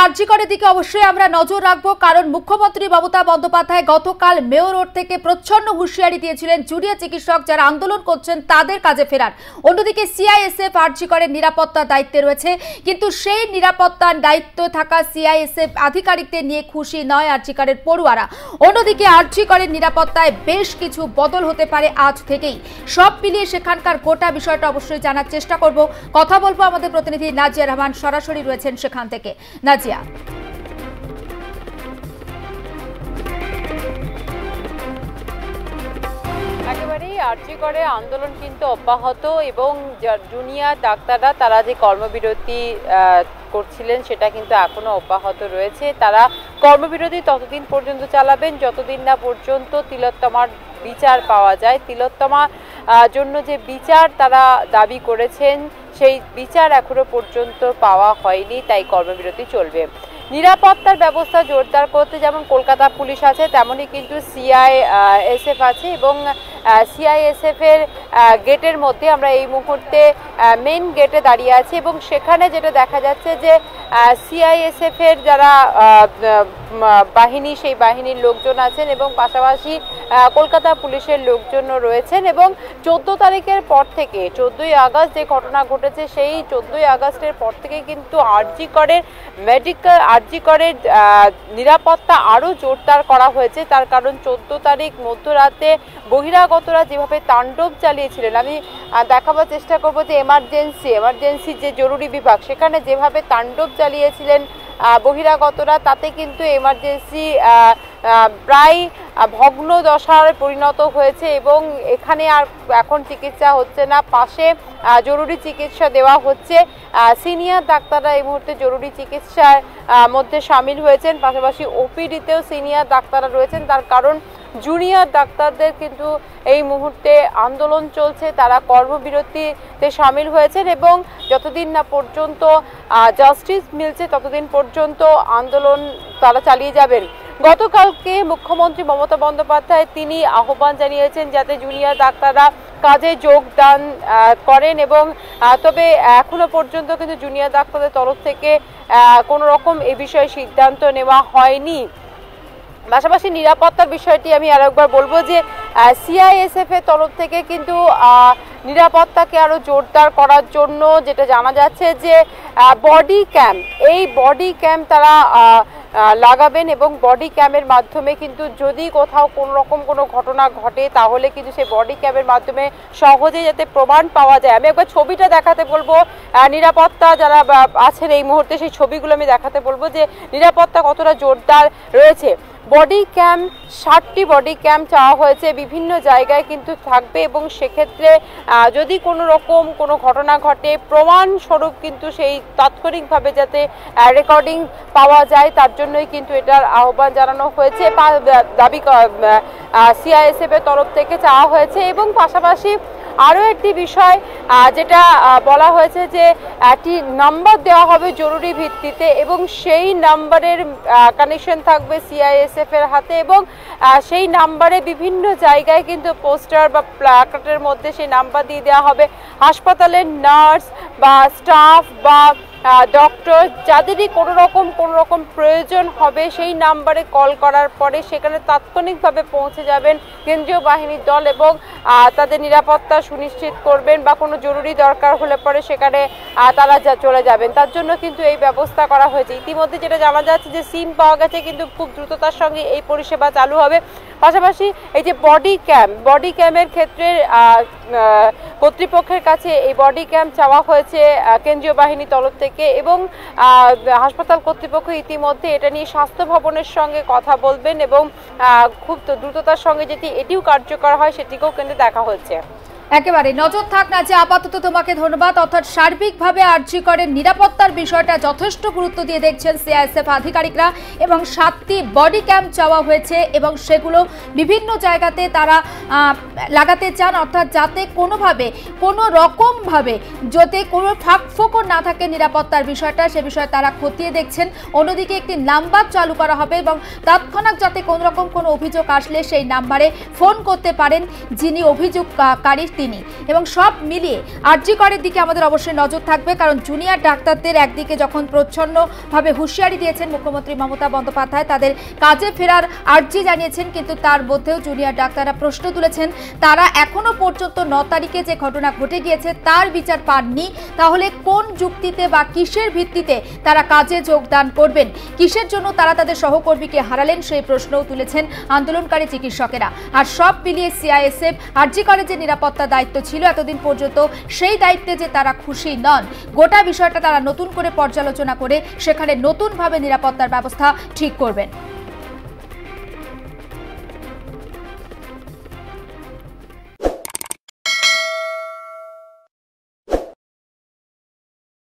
আরজিকরের দিকে অবশ্যই আমরা নজর রাখবো, কারণ মুখ্যমন্ত্রী মমতা বন্দ্যোপাধ্যায় গতকাল মেয়ো রোড থেকে প্রচ্ছন্ন হুঁশিয়ারি দিয়েছিলেন জুনিয়র চিকিৎসক যারা আন্দোলন করছেন তাদের কাজে ফেরান। অন্যদিকে সিআইএসএফ আরজিকরের নিরাপত্তার দায়িত্বে রয়েছে, কিন্তু সেই নিরাপত্তার দায়িত্ব থাকা সিআইএসএফ আধিকারিকদের নিয়ে খুশি নয় আরজিকরের পড়ুয়ারা। অন্যদিকে আরজিকরের নিরাপত্তায় বেশ কিছু বদল হতে পারে আজ থেকেই। সব মিলিয়ে সেখানকার গোটা বিষয়টা অবশ্যই জানার চেষ্টা করব। কথা বলবো আমাদের প্রতিনিধি নাজিয়া রহমান, সরাসরি রয়েছেন সেখান থেকে। নাজিয়া, একেবারেই আরজিকরে আন্দোলন কিন্তু অব্যাহত এবং জুনিয়র ডাক্তাররা তারা যে কর্মবিরতি করছিলেন সেটা কিন্তু এখনো অব্যাহত রয়েছে। তারা কর্মবিরতি ততদিন পর্যন্ত চালাবেন যতদিন না পর্যন্ত তিলোত্তমার বিচার পাওয়া যায়। তিলোত্তমার জন্য যে বিচার তারা দাবি করেছেন সেই বিচার এখনো পর্যন্ত পাওয়া হয়নি, তাই কর্মবিরতি চলবে। নিরাপত্তার ব্যবস্থা জোরদার করতে যেমন কলকাতা পুলিশ আছে তেমনই কিন্তু সিআইএসএফ আছে এবং সিআইএসএফ এর গেটের মধ্যে আমরা এই মুহূর্তে মেন গেটে দাঁড়িয়ে আছি এবং সেখানে যেটা দেখা যাচ্ছে যে সিআইএসএফ এর যারা বাহিনী সেই বাহিনীর লোকজন আছেন এবং পাশাপাশি কলকাতা পুলিশের লোকজনও রয়েছেন এবং 14 তারিখের পর থেকে 14ই আগস্ট যে ঘটনা ঘটেছে সেই 14ই আগস্টের পর থেকে কিন্তু আরজিকরের নিরাপত্তা আরও জোরদার করা হয়েছে। তার কারণ 14 তারিখ মধ্যরাতে বহিরাগতরা যেভাবে তাণ্ডব চালিয়েছিলেন, আমি দেখাবার চেষ্টা করবো যে এমার্জেন্সি যে জরুরি বিভাগ সেখানে যেভাবে তাণ্ডব চালিয়েছিলেন বহিরাগতরা, তাতে কিন্তু এমার্জেন্সি প্রায় ভগ্ন দশার পরিণত হয়েছে এবং এখানে আর এখন চিকিৎসা হচ্ছে না, পাশে জরুরি চিকিৎসা দেওয়া হচ্ছে। সিনিয়র ডাক্তাররা এই মুহূর্তে জরুরি চিকিৎসার মধ্যে সামিল হয়েছেন, পাশাপাশি ওপিডিতেও সিনিয়র ডাক্তাররা রয়েছেন। তার কারণ জুনিয়র ডাক্তারদের কিন্তু এই মুহূর্তে আন্দোলন চলছে, তারা কর্মবিরতিতে সামিল হয়েছেন এবং যতদিন না পর্যন্ত জাস্টিস মিলছে ততদিন পর্যন্ত আন্দোলন তারা চালিয়ে যাবেন। গতকালকে মুখ্যমন্ত্রী মমতা বন্দ্যোপাধ্যায় তিনি আহ্বান জানিয়েছেন যাতে জুনিয়র ডাক্তাররা কাজে যোগদান করেন এবং তবে এখনো পর্যন্ত কিন্তু জুনিয়র ডাক্তারদের তরফ থেকে কোনো রকম এ বিষয়ে সিদ্ধান্ত নেওয়া হয়নি। পাশাপাশি নিরাপত্তার বিষয়টি আমি আরেকবার বলবো যে সিআইএসএফ এর তরফ থেকে কিন্তু নিরাপত্তাকে আরও জোরদার করার জন্য যেটা জানা যাচ্ছে যে এই বডি ক্যাম্প তারা লাগাবেন এবং বডি ক্যামের মাধ্যমে কিন্তু যদি কোথাও কোনো রকম কোনো ঘটনা ঘটে তাহলে কিন্তু সেই বডি ক্যামের মাধ্যমে সহজে যাতে প্রমাণ পাওয়া যায়। আমি একবার ছবিটা দেখাতে বলবো, নিরাপত্তা যারা আছেন এই মুহূর্তে সেই ছবিগুলো আমি দেখাতে বলবো যে নিরাপত্তা কতটা জোরদার রয়েছে। বডি ক্যাম্প 60টি বডি ক্যাম্প চাওয়া হয়েছে, বিভিন্ন জায়গায় কিন্তু থাকবে এবং সেক্ষেত্রে যদি কোনো রকম কোনো ঘটনা ঘটে প্রমাণস্বরূপ কিন্তু সেই তাৎক্ষণিকভাবে যাতে রেকর্ডিং পাওয়া যায় তার জন্যই কিন্তু এটার আহ্বান জানানো হয়েছে, দাবি সিআইএসএফ এর তরফ থেকে চাওয়া হয়েছে। এবং পাশাপাশি আরও একটি বিষয় যেটা বলা হয়েছে যে একটি নাম্বার দেওয়া হবে জরুরি ভিত্তিতে এবং সেই নাম্বারের কানেকশন থাকবে সিআইএসএফ এর হাতে এবং সেই নাম্বারে বিভিন্ন জায়গায় কিন্তু পোস্টার বা প্ল্যাকার্ডের মধ্যে সেই নাম্বার দিয়ে দেওয়া হবে। হাসপাতালের নার্স বা স্টাফ বা ডক্টর যাদেরই কোনো রকম প্রয়োজন হবে সেই নাম্বারে কল করার পরে সেখানে তাৎক্ষণিকভাবে পৌঁছে যাবেন কেন্দ্রীয় বাহিনীর দল এবং তাদের নিরাপত্তা সুনিশ্চিত করবেন বা কোনো জরুরি দরকার হলে পরে সেখানে তারা চলে যাবেন। তার জন্য কিন্তু এই ব্যবস্থা করা হয়েছে। ইতিমধ্যে যেটা জানা যাচ্ছে যে সিম পাওয়া গেছে, কিন্তু খুব দ্রুততার সঙ্গে এই পরিষেবা চালু হবে। পাশাপাশি এই যে বডি ক্যাম্পের ক্ষেত্রে কর্তৃপক্ষের কাছে এই বডি ক্যাম্প চাওয়া হয়েছে কেন্দ্রীয় বাহিনীর তরফ থেকে এবং হাসপাতাল কর্তৃপক্ষ ইতিমধ্যে এটা নিয়ে স্বাস্থ্য ভবনের সঙ্গে কথা বলবেন এবং খুব দ্রুততার সঙ্গে যেটি এটিও কার্যকর হয় সেটিকেও কিন্তু দেখা হচ্ছে। একেবারে নজর থাক না যে আপাতত তোমাকে ধন্যবাদ। অর্থাৎ সার্বিকভাবে আরজিকরের নিরাপত্তার বিষয়টা যথেষ্ট গুরুত্ব দিয়ে দেখছেন সিআইএসএফ আধিকারিকরা এবং 7টি বডি ক্যাম্প চাওয়া হয়েছে এবং সেগুলো বিভিন্ন জায়গাতে তারা লাগাতে চান, অর্থাৎ যাতে কোনোভাবে কোনো রকমভাবে যাতে কোনো ফাঁকফোকর না থাকে নিরাপত্তার বিষয়টা, সে বিষয়ে তারা খতিয়ে দেখছেন। অন্যদিকে একটি নাম্বার চালু করা হবে এবং তৎক্ষণাৎ যাতে কোনো রকম কোনো অভিযোগ আসলে সেই নাম্বারে ফোন করতে পারেন যিনি অভিযোগকারী তিনি। এবং সব মিলিয়ে আরজি করের দিকে আমাদের অবশ্যই নজর থাকবে, কারণ জুনিয়র ডাক্তারদের একদিকে যখন প্রচ্ছন্নভাবে হুঁশিয়ারি দিয়েছেন মুখ্যমন্ত্রী মমতা বন্দ্যোপাধ্যায়, তাদের কাজে ফেরার আর্জি জানিয়েছেন, কিন্তু তার মধ্যেও জুনিয়র ডাক্তাররা প্রশ্ন তুলেছেন তারা এখনো পর্যন্ত 9 তারিখে যে ঘটনা ঘটে গিয়েছে তার বিচার পাননি, তাহলে কোন যুক্তিতে বা কিসের ভিত্তিতে তারা কাজে যোগদান করবেন, কিসের জন্য তারা তাদের সহকর্মীকে হারালেন, সেই প্রশ্নও তুলেছেন আন্দোলনকারী চিকিৎসকেরা। আর সব মিলিয়ে সিআইএসএফ আরজি কলেজের নিরাপত্তা দায়িত্ব ছিল এতদিন পর্যন্ত, সেই দায়িত্বে যে তারা খুশি নন, গোটা বিষয়টা তারা নতুন করে পর্যালোচনা করে সেখানে নতুনভাবে নিরাপত্তার ব্যবস্থা ঠিক করবেন।